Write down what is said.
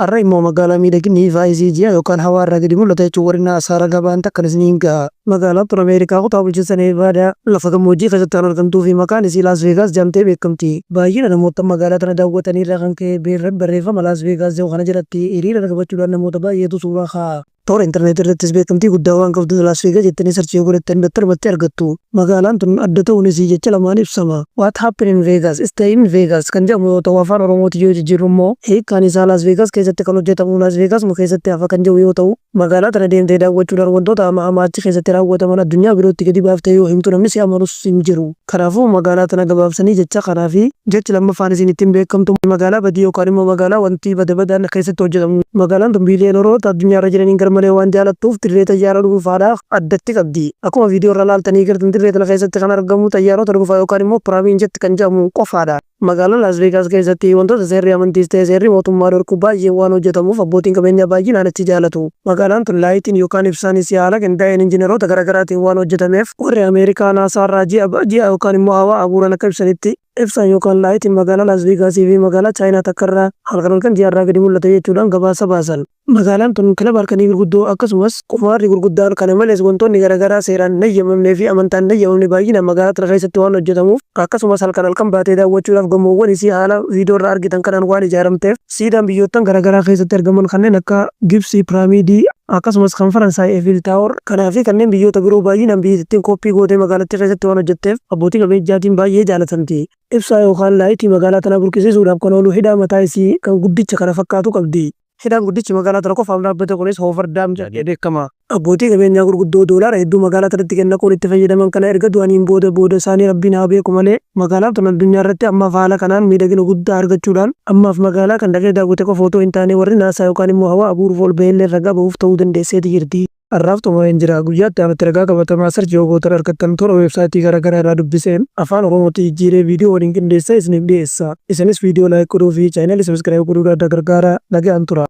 Arra immoo magaalaa miidhaginni Vaayizii yookaan hawaa irraa gadi mul'ata jechuun warreen asaara gabaan takkan isiniin gaha. Magaalaan tun Ameerikaa kutaa bulchiinsa Neevaadaa lafa gammoojjii keessatti kan argamtuu fi maqaan isii Laasvegaas jedhamtee beekamti. Baay'ina namoota magaalaa tana daawwatanii irraa kan ka'e barreeffama Laasvegaas jedhu kana jalatti hiriira qabachuudhaan namoota baay'eetu suuraa ka'a. Toora intarneetii irrattis beekamtii guddaa waan qabdu Laasvegaas jettanii sarchii godhattanii battalumatti argattu. Magaalaan tun adda ta'uun isii jecha lamaan ibsama. What happened in Vegas stay in Vegas kan jedhamu yoo ta'u afaan Oromooti yoo jijjiirru immoo hiikkaan isaa Laasvegaas keessatti kan hojjetamu Laasvegaas keessatti hafa kan jedhu yoo ta'u magaalaa tana deemtee daawwachuudhaan wantoota amma achi keessatti raawwataman addunyaa birootti gadi baaftee yoo himtu namni si amanus hin jiru. Kanaafuu magaalaa tana gabaabsanii jecha kanaa fi jechi lammaffaan isiin ittiin beekamtu magaalaa badii yookaan immoo magaalaa wanti badaan keessatti hojjetamu. Magaalaan tun biiliyoonota addunyaarra jiraniin garmalee waan jaalattuuf dirree xiyyaara dhuunfaadhaaf addatti qabdi. Akkuma viidiyoo irra laaltanii gartan dirree tana keessatti kan argamu xiyyaarota dhuunfaa yookaan immoo piraayiveen jetti kan jedhamu qofaadha. Magaalaan Laasvegaas keessatti wantoota seerri amantiis ta'ee seerri mootummaa dhorku baay'ee waan hojjetamuuf abbootiin qabeenyaa baay'inaan achi jaalatu. Magaalaan tun laayitiin yookaan ibsaanis haala qindaa'een injiinaroota garaagaraatiin waan hojjetameef warri Ameerikaa naasaarraa ji'a yookaan immoo hawaa abuuran akka ibsanitti ibsaan yookaan laayitiin magaalaa Laasvegaasii fi magaalaa Chaayinaa takkarraa halkan ji'arraa gadi mul'ata jechuudhaan gabaasa baasan. Magaalaan tun kilaba halkanii gurguddoo akkasumas qumaarri gurguddaan kana malees wantoonni garaagaraa seeraan nayyamamnee fi amantaan nayyamamne baay'inaan magaalaa tana keessatti waan hojjetamuuf akkasumas halkan baatee daawwachuudhaaf gamoowwan isii haala viidiyoo irraa argitan kanaan waan ijaaramteef siidaan biyyoottan garaagaraa keessatti argaman kanneen akka Gibsii piraamiidii akkasumas kan Faransaay Eiffel Tower kanaa fi kanneen biyyoota biroo baay'inaan biyyattiin kooppii gootee magaalattii keessatti waan hojjetteef abbootii qabeenyaatiin baay'ee jaalatamti. Ibsaa yookaan laayitii magaalaa tana burqisiisuudhaaf kan oolu hidhaa mataa isii kan guddicha kana fakkaatu qabdi. Hidhaan guddichi magaalaa tana qofaaf dhaabbate kunis Hoovardaam jedhamee beekama. Abbootii qabeenyaa gurguddoo doolaara hedduu magaalaa tanatti kennaquun itti fayyadaman kana erga du'aniin booda isaanii rabbiin haa beeku malee magaalaan tun addunyaa irratti ammaaf haala kanaan miidhagina guddaa argachuudhaan ammaaf magaalaa kan dhaqee daawwate qofa otoo hin taane warri naasaa yookaan immoo hawaa abuuruuf ol ba'ellee ragaa ba'uuf ta'uu dandeesseeti jirti. Har'aaf xumureen jira guyyaatti aanutti ragaa qabatamaa sarchii hogootan argattan toora weebsaayitii garaagaraa irraa dubbiseen afaan oromootti jijjiiree viidiyoo waliin qindeessee isiniif dhiyeessa. Isinis viidiyoo laayik godhuu fi chaayinalii sabiskiraayib godhuudhaan gargaara nagaan tura.